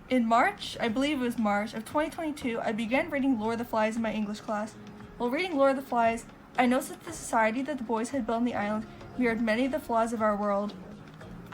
In March, I believe it was March of 2022, I began reading Lord of the Flies in my English class. While reading Lord of the Flies, I noticed that the society that the boys had built on the island mirrored many of the flaws of our world.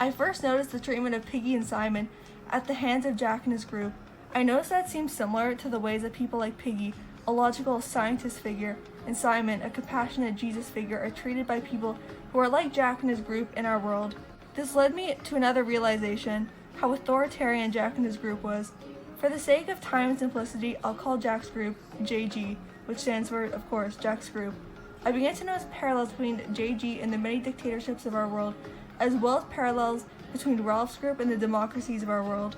I first noticed the treatment of Piggy and Simon at the hands of Jack and his group. I noticed that it seemed similar to the ways that people like Piggy, a logical scientist figure, and Simon, a compassionate Jesus figure, are treated by people who are like Jack and his group in our world. This led me to another realization: how authoritarian Jack and his group was. For the sake of time and simplicity, I'll call Jack's group JG, which stands for, of course, Jack's group. I began to notice parallels between JG and the many dictatorships of our world, as well as parallels between Ralph's group and the democracies of our world.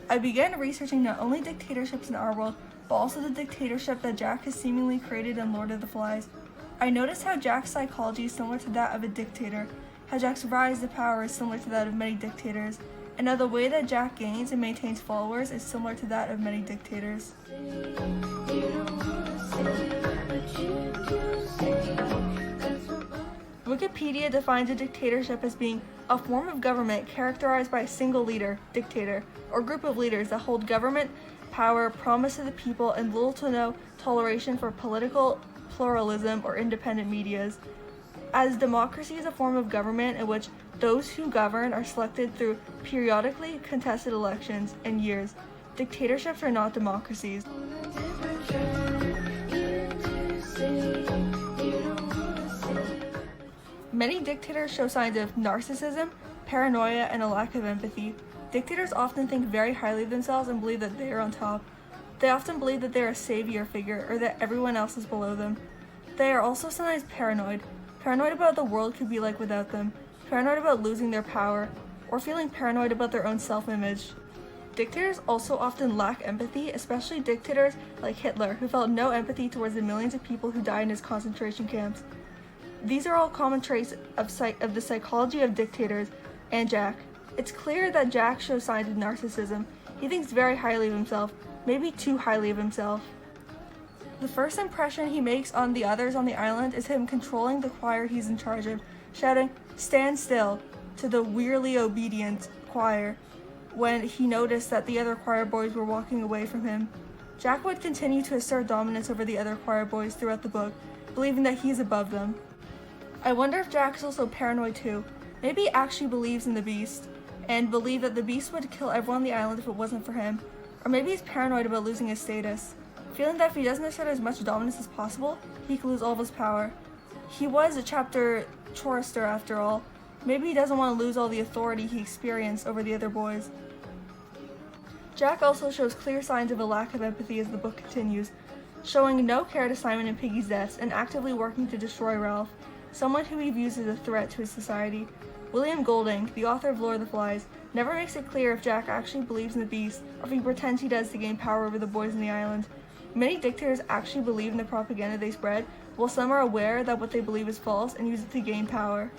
I began researching not only dictatorships in our world, but also the dictatorship that Jack has seemingly created in Lord of the Flies. I noticed how Jack's psychology is similar to that of a dictator, how Jack's rise to power is similar to that of many dictators, and how the way that Jack gains and maintains followers is similar to that of many dictators. Wikipedia defines a dictatorship as being a form of government characterized by a single leader, dictator, or group of leaders that hold government power, promise to the people, and little to no toleration for political pluralism or independent medias. As democracy is a form of government in which those who govern are selected through periodically contested elections and years, dictatorships are not democracies. Many dictators show signs of narcissism, paranoia, and a lack of empathy. Dictators often think very highly of themselves and believe that they are on top. They often believe that they are a savior figure or that everyone else is below them. They are also sometimes paranoid about what the world could be like without them, paranoid about losing their power, or feeling paranoid about their own self-image. Dictators also often lack empathy, especially dictators like Hitler, who felt no empathy towards the millions of people who died in his concentration camps. These are all common traits of the psychology of dictators and Jack. It's clear that Jack shows signs of narcissism. He thinks very highly of himself, maybe too highly of himself. The first impression he makes on the others on the island is him controlling the choir he's in charge of, shouting, "Stand still," to the wearily obedient choir when he noticed that the other choir boys were walking away from him. Jack would continue to assert dominance over the other choir boys throughout the book, believing that he is above them. I wonder if Jack is also paranoid too. Maybe he actually believes in the Beast, and believed that the Beast would kill everyone on the island if it wasn't for him. Or maybe he's paranoid about losing his status, feeling that if he doesn't assert as much dominance as possible, he could lose all of his power. He was a chapter chorister after all. Maybe he doesn't want to lose all the authority he experienced over the other boys. Jack also shows clear signs of a lack of empathy as the book continues, showing no care to Simon and Piggy's deaths and actively working to destroy Ralph, someone who he views as a threat to his society. William Golding, the author of Lord of the Flies, never makes it clear if Jack actually believes in the Beast or if he pretends he does to gain power over the boys on the island. Many dictators actually believe in the propaganda they spread, while some are aware that what they believe is false and use it to gain power.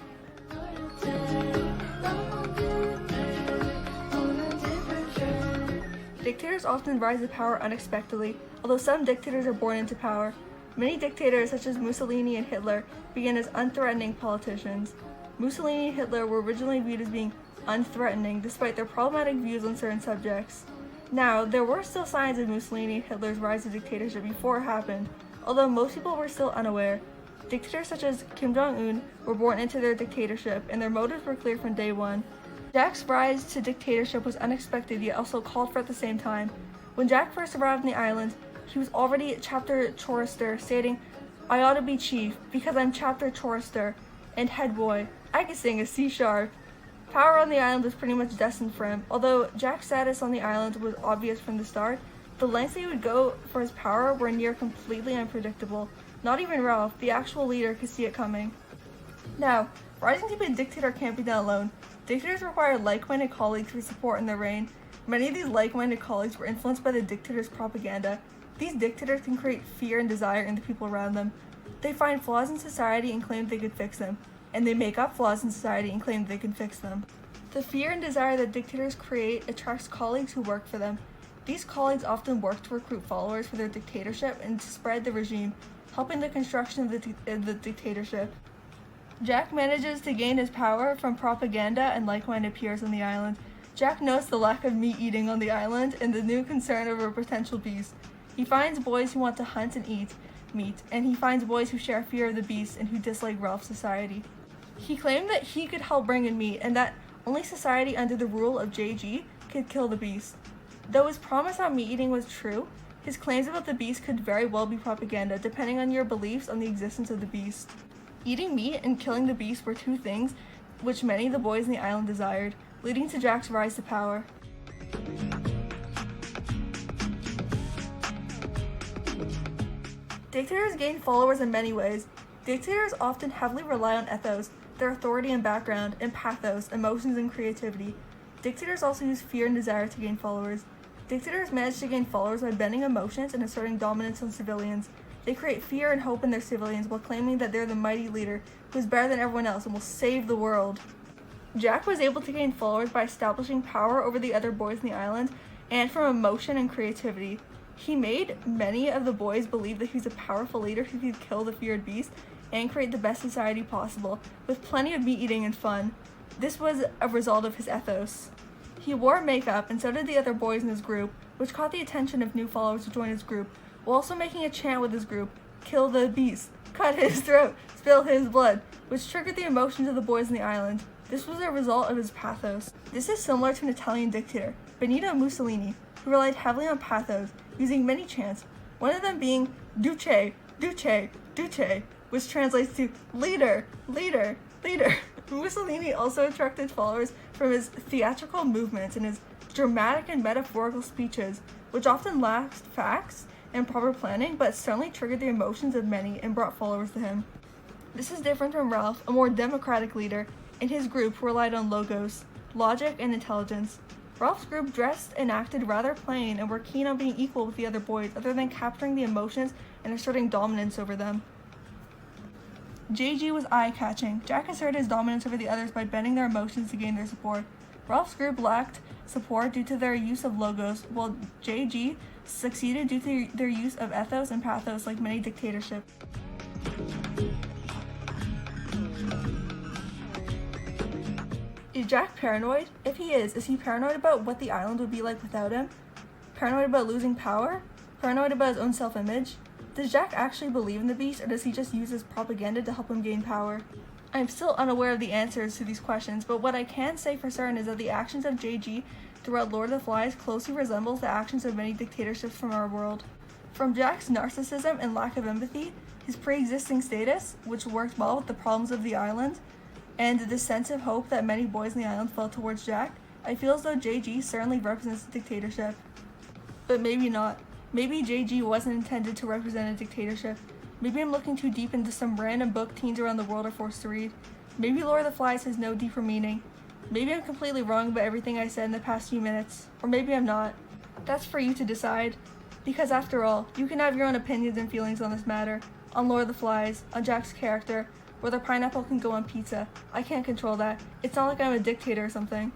Dictators often rise to power unexpectedly, although some dictators are born into power. Many dictators, such as Mussolini and Hitler, began as unthreatening politicians. Mussolini and Hitler were originally viewed as being unthreatening, despite their problematic views on certain subjects. Now, there were still signs of Mussolini and Hitler's rise to dictatorship before it happened, although most people were still unaware. Dictators such as Kim Jong-un were born into their dictatorship, and their motives were clear from day one. Jack's rise to dictatorship was unexpected, yet also called for at the same time. When Jack first arrived on the island, he was already a chapter chorister, stating, "I ought to be chief, because I'm chapter chorister, and head boy. I can sing a C sharp." Power on the island was pretty much destined for him. Although Jack's status on the island was obvious from the start, the lengths he would go for his power were near completely unpredictable. Not even Ralph, the actual leader, could see it coming. Now, rising to be a dictator can't be done alone. Dictators require like-minded colleagues for support in their reign. Many of these like-minded colleagues were influenced by the dictator's propaganda. These dictators can create fear and desire in the people around them. They find flaws in society and claim they could fix them, and they make up flaws in society and claim they can fix them. The fear and desire that dictators create attracts colleagues who work for them. These colleagues often work to recruit followers for their dictatorship and to spread the regime, helping the construction of the dictatorship. Jack manages to gain his power from propaganda and like-minded peers on the island. Jack notes the lack of meat eating on the island and the new concern over a potential beast. He finds boys who want to hunt and eat meat, and he finds boys who share a fear of the beast and who dislike Ralph's society. He claimed that he could help bring in meat and that only society under the rule of JG could kill the beast. Though his promise on meat eating was true, his claims about the beast could very well be propaganda, depending on your beliefs on the existence of the beast. Eating meat and killing the beast were two things which many of the boys in the island desired, leading to Jack's rise to power. Dictators gain followers in many ways. Dictators often heavily rely on ethos, their authority and background, and pathos, emotions, and creativity. Dictators also use fear and desire to gain followers. Dictators manage to gain followers by bending emotions and asserting dominance on civilians. They create fear and hope in their civilians while claiming that they're the mighty leader who is better than everyone else and will save the world. Jack was able to gain followers by establishing power over the other boys in the island and from emotion and creativity. He made many of the boys believe that he was a powerful leader who could kill the feared beast and create the best society possible, with plenty of meat eating and fun. This was a result of his ethos. He wore makeup, and so did the other boys in his group, which caught the attention of new followers who joined his group, while also making a chant with his group, "Kill the beast, cut his throat, spill his blood," which triggered the emotions of the boys in the island. This was a result of his pathos. This is similar to an Italian dictator, Benito Mussolini, who relied heavily on pathos, using many chants, one of them being Duce, Duce, Duce, which translates to leader, leader, leader. Mussolini also attracted followers from his theatrical movements and his dramatic and metaphorical speeches, which often lacked facts and proper planning, but certainly triggered the emotions of many and brought followers to him. This is different from Ralph, a more democratic leader, and his group who relied on logos, logic, and intelligence. Ralph's group dressed and acted rather plain and were keen on being equal with the other boys, other than capturing the emotions and asserting dominance over them. JG was eye-catching. Jack asserted his dominance over the others by bending their emotions to gain their support. Ralph's group lacked support due to their use of logos, while JG succeeded due to their use of ethos and pathos like many dictatorships. Is Jack paranoid? If he is he paranoid about what the island would be like without him? Paranoid about losing power? Paranoid about his own self-image? Does Jack actually believe in the beast, or does he just use his propaganda to help him gain power? I am still unaware of the answers to these questions, but what I can say for certain is that the actions of JG throughout Lord of the Flies closely resembles the actions of many dictatorships from our world. From Jack's narcissism and lack of empathy, his pre-existing status, which worked well with the problems of the island, and the sense of hope that many boys in the island felt towards Jack, I feel as though JG certainly represents a dictatorship. But maybe not. Maybe JG wasn't intended to represent a dictatorship. Maybe I'm looking too deep into some random book teens around the world are forced to read. Maybe Lord of the Flies has no deeper meaning. Maybe I'm completely wrong about everything I said in the past few minutes. Or maybe I'm not. That's for you to decide. Because after all, you can have your own opinions and feelings on this matter. On Lord of the Flies, on Jack's character, whether pineapple can go on pizza. I can't control that. It's not like I'm a dictator or something.